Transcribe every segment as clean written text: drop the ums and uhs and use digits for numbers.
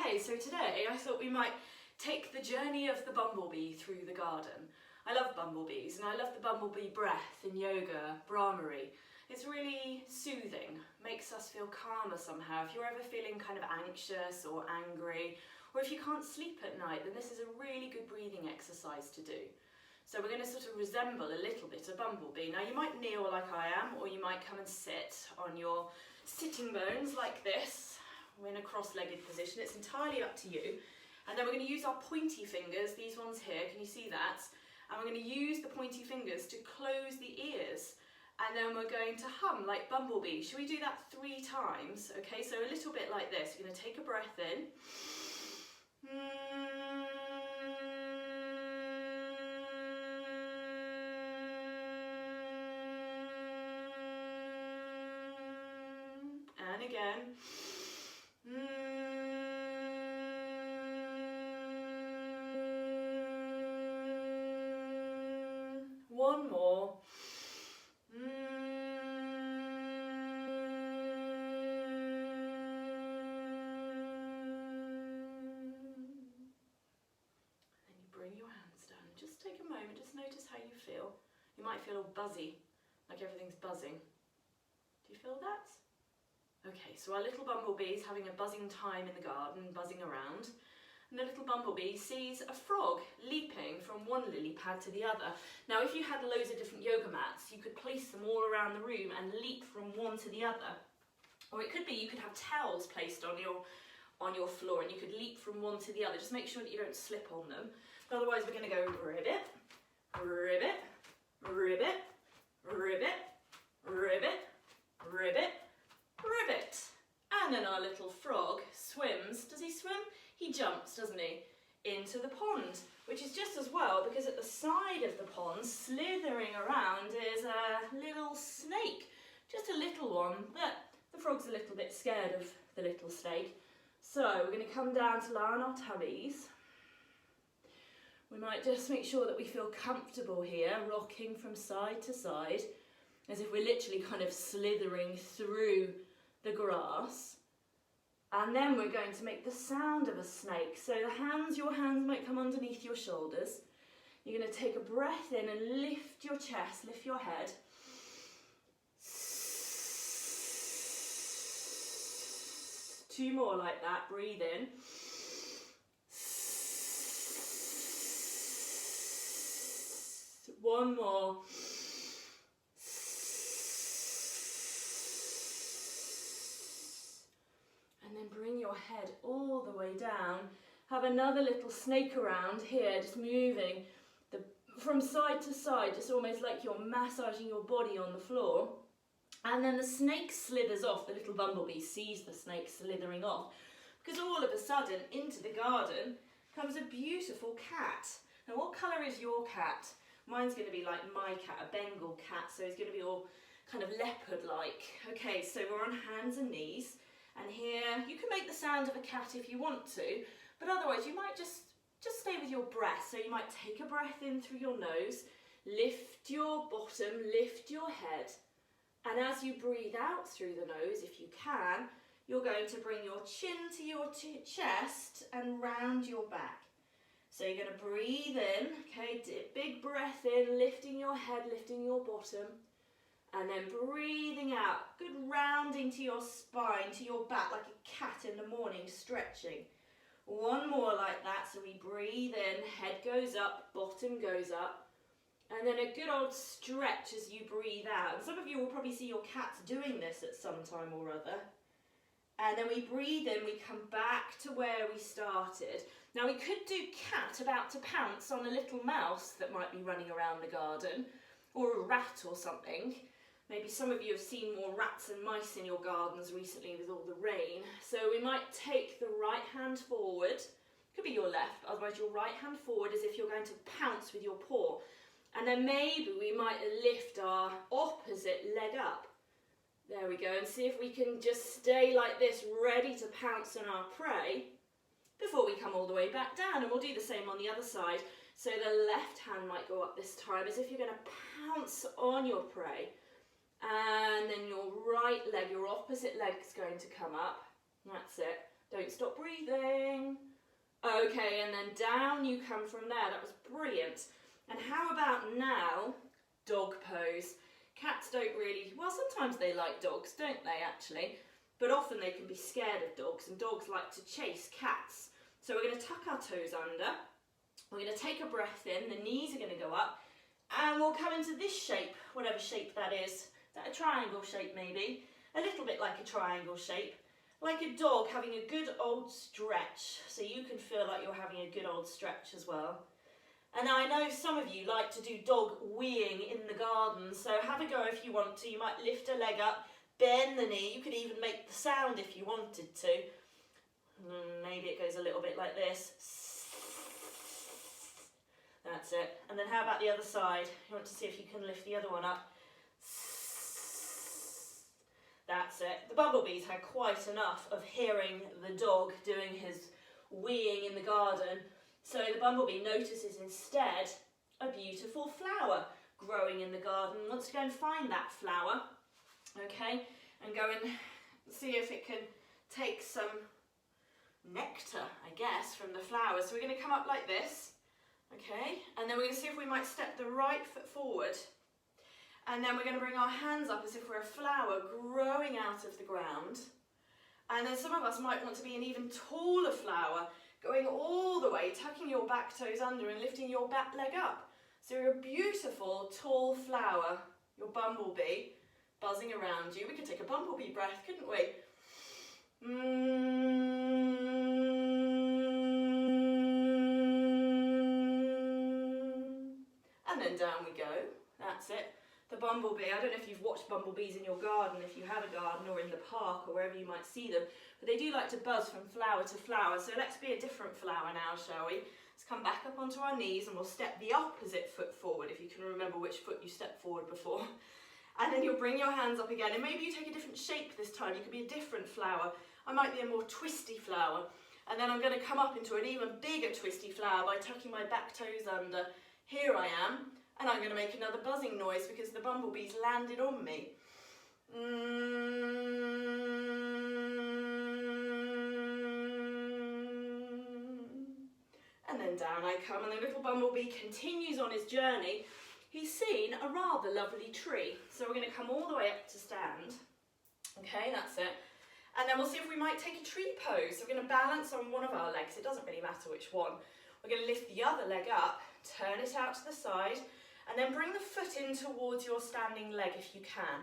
Okay, so today I thought we might take the journey of the bumblebee through the garden. I love bumblebees and I love the bumblebee breath in yoga, Brahmari. It's really soothing, makes us feel calmer somehow. If you're ever feeling kind of anxious or angry, or if you can't sleep at night, then this is a really good breathing exercise to do. So we're going to sort of resemble a little bit a bumblebee. Now you might kneel like I am, or you might come and sit on your sitting bones like this. We're in a cross-legged position, it's entirely up to you. And then we're going to use our pointy fingers, these ones here, can you see that? And we're going to use the pointy fingers to close the ears. And then we're going to hum like Bumblebee. Should we do that 3 times? Okay, so a little bit like this. You're going to take a breath in. And again. One more. And you bring your hands down. Just take a moment, just notice how you feel. You might feel all buzzy, like everything's buzzing. Do you feel that? Okay, so our little bumblebee is having a buzzing time in the garden, buzzing around. And the little bumblebee sees a frog leaping from one lily pad to the other. Now, if you had loads of different yoga mats, you could place them all around the room and leap from one to the other. Or it could be you could have towels placed on your floor and you could leap from one to the other. Just make sure that you don't slip on them. Otherwise, we're going to go ribbit, ribbit, ribbit, ribbit, ribbit, ribbit, ribbit. And then our little frog swims. Does he swim? He jumps, doesn't he, into the pond, which is just as well because at the side of the pond, slithering around, is a little snake. Just a little one, but the frog's a little bit scared of the little snake. So we're going to come down to lie on our tummies. We might just make sure that we feel comfortable here, rocking from side to side, as if we're literally kind of slithering through the grass. And then we're going to make the sound of a snake. So your hands might come underneath your shoulders. You're going to take a breath in and lift your chest, lift your head. 2 more like that, breathe in. One more. And then bring your head all the way down. Have another little snake around here, just moving from side to side, just almost like you're massaging your body on the floor. And then the snake slithers off. The little bumblebee sees the snake slithering off, because all of a sudden, into the garden comes a beautiful cat. Now, what colour is your cat? Mine's going to be like my cat, a Bengal cat, so it's going to be all kind of leopard-like. Okay, so we're on hands and knees. And here, you can make the sound of a cat if you want to, but otherwise you might just stay with your breath. So you might take a breath in through your nose, lift your bottom, lift your head, and as you breathe out through the nose, if you can, you're going to bring your chin to your chest and round your back. So you're going to breathe in, okay, big breath in, lifting your head, lifting your bottom. And then breathing out, good rounding to your spine, to your back, like a cat in the morning, stretching. One more like that, so we breathe in, head goes up, bottom goes up. And then a good old stretch as you breathe out. And some of you will probably see your cats doing this at some time or other. And then we breathe in, we come back to where we started. Now we could do cat about to pounce on a little mouse that might be running around the garden, or a rat or something. Maybe some of you have seen more rats and mice in your gardens recently with all the rain. So we might take the right hand forward, could be your left, otherwise your right hand forward as if you're going to pounce with your paw. And then maybe we might lift our opposite leg up. There we go, and see if we can just stay like this, ready to pounce on our prey before we come all the way back down. And we'll do the same on the other side. So the left hand might go up this time as if you're going to pounce on your prey. And then your right leg, your opposite leg is going to come up. That's it. Don't stop breathing. Okay, and then down you come from there. That was brilliant. And how about now, dog pose? Cats don't really, well, sometimes they like dogs, don't they, actually? But often they can be scared of dogs, and dogs like to chase cats. So we're going to tuck our toes under. We're going to take a breath in. The knees are going to go up. And we'll come into this shape, whatever shape that is. Is that a triangle shape, maybe? A little bit like a triangle shape. Like a dog having a good old stretch. So you can feel like you're having a good old stretch as well. And I know some of you like to do dog weeing in the garden, so have a go if you want to. You might lift a leg up, bend the knee. You could even make the sound if you wanted to. Maybe it goes a little bit like this. That's it. And then how about the other side? You want to see if you can lift the other one up. That's it. The bumblebees had quite enough of hearing the dog doing his weeing in the garden. So the bumblebee notices instead a beautiful flower growing in the garden. Wants to go and find that flower, okay, and go and see if it can take some nectar, I guess, from the flower. So we're going to come up like this, okay, and then we're going to see if we might step the right foot forward. And then we're going to bring our hands up as if we're a flower growing out of the ground. And then some of us might want to be an even taller flower, going all the way, tucking your back toes under and lifting your back leg up. So you're a beautiful, tall flower, your bumblebee, buzzing around you. We could take a bumblebee breath, couldn't we? And then down we go. That's it. The bumblebee, I don't know if you've watched bumblebees in your garden, if you have a garden or in the park or wherever you might see them, but they do like to buzz from flower to flower. So let's be a different flower now, shall we? Let's come back up onto our knees and we'll step the opposite foot forward, if you can remember which foot you stepped forward before. And then you'll bring your hands up again, and maybe you take a different shape this time. You could be a different flower. I might be a more twisty flower. And then I'm going to come up into an even bigger twisty flower by tucking my back toes under. Here I am. And I'm going to make another buzzing noise because the bumblebees landed on me. And then down I come, and the little bumblebee continues on his journey. He's seen a rather lovely tree. So we're going to come all the way up to stand. Okay, that's it. And then we'll see if we might take a tree pose. So we're going to balance on one of our legs. It doesn't really matter which one. We're going to lift the other leg up, turn it out to the side, and then bring the foot in towards your standing leg if you can.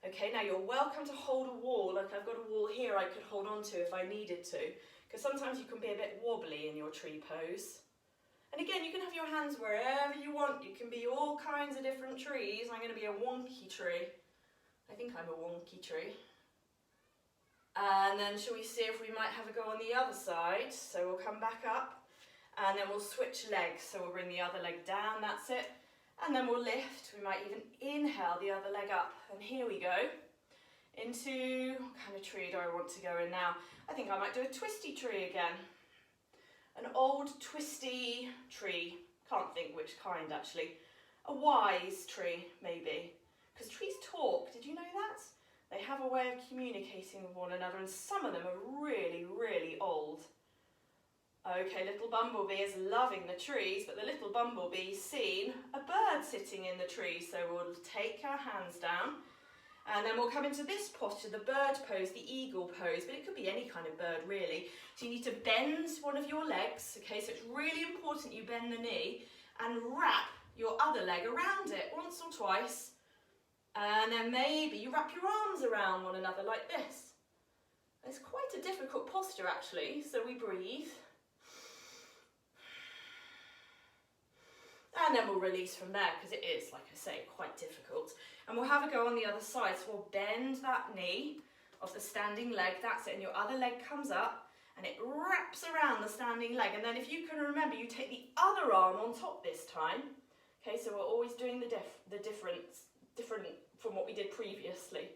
Okay, now you're welcome to hold a wall. Like I've got a wall here I could hold on to if I needed to, because sometimes you can be a bit wobbly in your tree pose. And again, you can have your hands wherever you want. You can be all kinds of different trees. I'm going to be a wonky tree. I think I'm a wonky tree. And then shall we see if we might have a go on the other side? So we'll come back up and then we'll switch legs. So we'll bring the other leg down, that's it. And then we'll lift. We might even inhale the other leg up. And here we go. Into, what kind of tree do I want to go in now? I think I might do a twisty tree again. An old twisty tree. Can't think which kind actually. A wise tree, maybe. Because trees talk, did you know that? They have a way of communicating with one another, and some of them are really, really old. Okay, little bumblebee is loving the trees, but the little bumblebee's seen a bird sitting in the tree. So we'll take our hands down, and then we'll come into this posture, the bird pose, the eagle pose, but it could be any kind of bird really. So you need to bend one of your legs, okay, so it's really important you bend the knee and wrap your other leg around it once or twice. And then maybe you wrap your arms around one another like this. It's quite a difficult posture actually, so we breathe. And then we'll release from there because it is, like I say, quite difficult. And we'll have a go on the other side. So we'll bend that knee of the standing leg, that's it, and your other leg comes up and it wraps around the standing leg. And then if you can remember, you take the other arm on top this time. Okay, so we're always doing the different from what we did previously.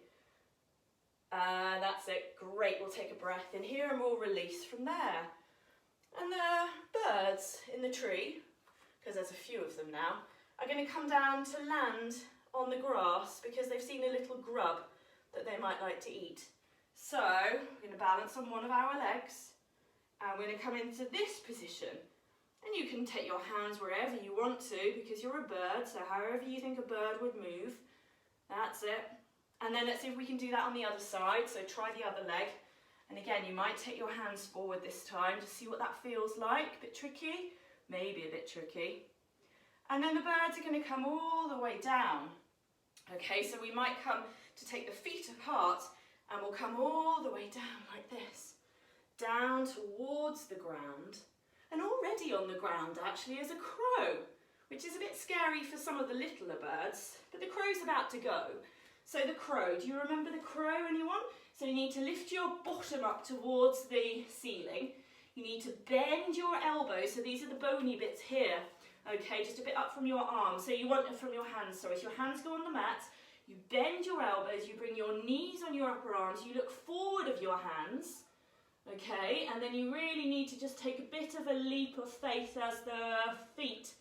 That's it, great. We'll take a breath in here and we'll release from there. And the birds in the tree, because there's a few of them now, are going to come down to land on the grass because they've seen a little grub that they might like to eat. So we're going to balance on one of our legs and we're going to come into this position. And you can take your hands wherever you want to because you're a bird, so however you think a bird would move, that's it. And then let's see if we can do that on the other side, so try the other leg. And again, you might take your hands forward this time to see what that feels like. A bit tricky, maybe a bit tricky. And then the birds are going to come all the way down. Okay, so we might come to take the feet apart and we'll come all the way down like this. Down towards the ground. And already on the ground actually is a crow, which is a bit scary for some of the littler birds, but the crow's about to go. So the crow, do you remember the crow, anyone? So you need to lift your bottom up towards the ceiling. You need to bend your elbows, so these are the bony bits here. Okay, just a bit up from your arms. So you want it from your hands, sorry. So your hands go on the mat, you bend your elbows, you bring your knees on your upper arms, you look forward of your hands. Okay, and then you really need to just take a bit of a leap of faith as the feet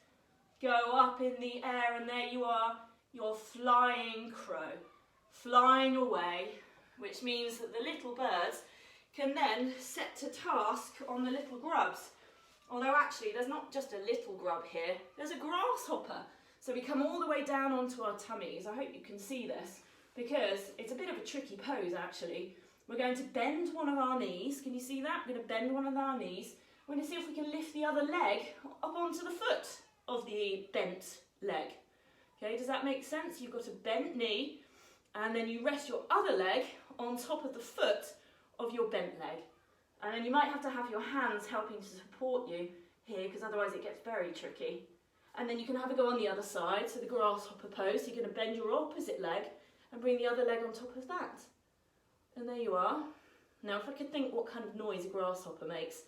go up in the air, and there you are, your flying crow, flying away, which means that the little birds can then set to task on the little grubs. Although actually there's not just a little grub here, there's a grasshopper. So we come all the way down onto our tummies. I hope you can see this because it's a bit of a tricky pose actually. We're going to bend one of our knees. Can you see that? We're going to bend one of our knees. We're going to see if we can lift the other leg up onto the foot of the bent leg. Okay, does that make sense? You've got a bent knee and then you rest your other leg on top of the foot of your bent leg. And then you might have to have your hands helping to support you here because otherwise it gets very tricky. And then you can have a go on the other side, so the grasshopper pose. So you're going to bend your opposite leg and bring the other leg on top of that. And there you are. Now if I could think what kind of noise a grasshopper makes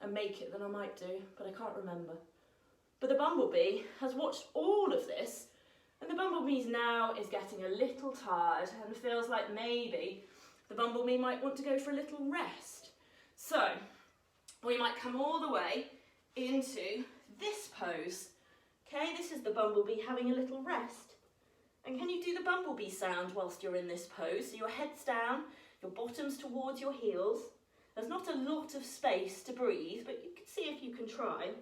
and make it, then I might do, but I can't remember. But the bumblebee has watched all of this, and the bumblebee now is getting a little tired and feels like maybe the bumblebee might want to go for a little rest. So we might come all the way into this pose. Okay, this is the bumblebee having a little rest. And can you do the bumblebee sound whilst you're in this pose? So your head's down, your bottom's towards your heels. There's not a lot of space to breathe, but you can see if you can try.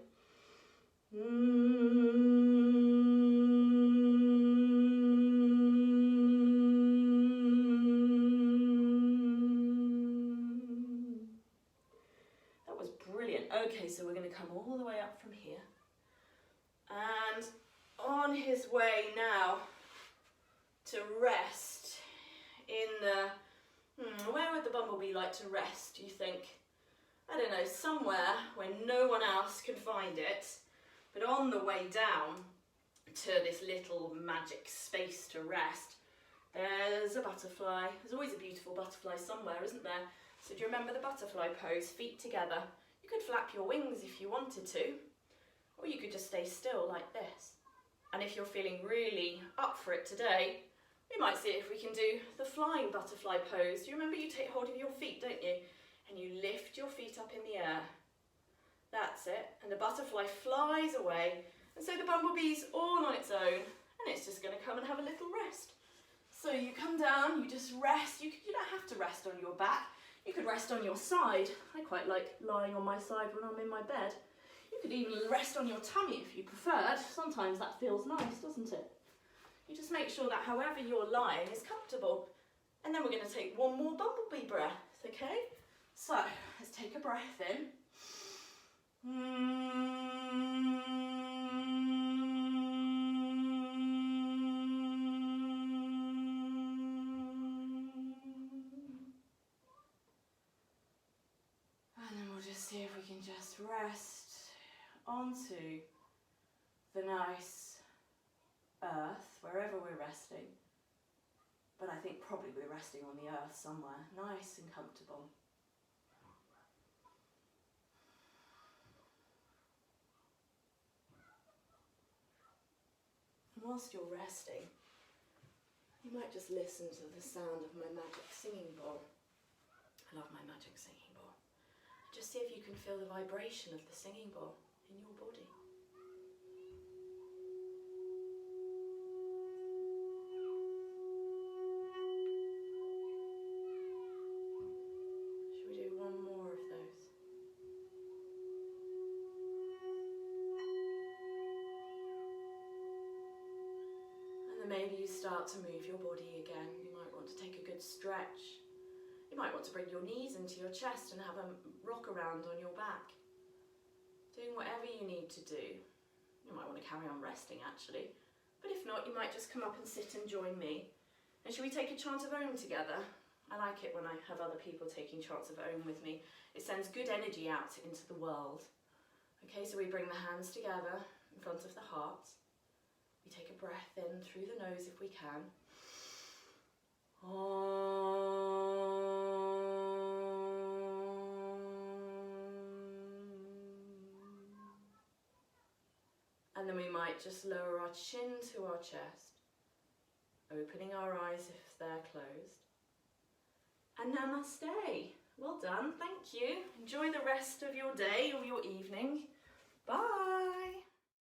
That was brilliant. Okay, so we're going to come all the way up from here. And on his way now to rest in the... where would the bumblebee like to rest, do you think? I don't know, somewhere where no one else can find it. But on the way down to this little magic space to rest, there's a butterfly. There's always a beautiful butterfly somewhere, isn't there? So do you remember the butterfly pose? Feet together. You could flap your wings if you wanted to, or you could just stay still like this. And if you're feeling really up for it today, we might see if we can do the flying butterfly pose. Do you remember you take hold of your feet, don't you? And you lift your feet up in the air. That's it. And the butterfly flies away. And so the bumblebee's all on its own. And it's just going to come and have a little rest. So you come down, you just rest. You don't have to rest on your back. You could rest on your side. I quite like lying on my side when I'm in my bed. You could even rest on your tummy if you preferred. Sometimes that feels nice, doesn't it? You just make sure that however you're lying is comfortable. And then we're going to take one more bumblebee breath, okay? So, let's take a breath in. And then we'll just see if we can just rest onto the nice earth, wherever we're resting. But I think probably we're resting on the earth somewhere, nice and comfortable. And whilst you're resting, you might just listen to the sound of my magic singing bowl. I love my magic singing bowl. Just see if you can feel the vibration of the singing bowl in your body. And then maybe you start to move your body again. You might want to take a good stretch. You might want to bring your knees into your chest and have a rock around on your back. Doing whatever you need to do. You might want to carry on resting actually. But if not, you might just come up and sit and join me. And should we take a chant of Om together? I like it when I have other people taking chants of Om with me. It sends good energy out into the world. Okay, so we bring the hands together in front of the heart. We take a breath in through the nose if we can. And then we might just lower our chin to our chest, opening our eyes if they're closed. And namaste. Well done, thank you. Enjoy the rest of your day or your evening. Bye.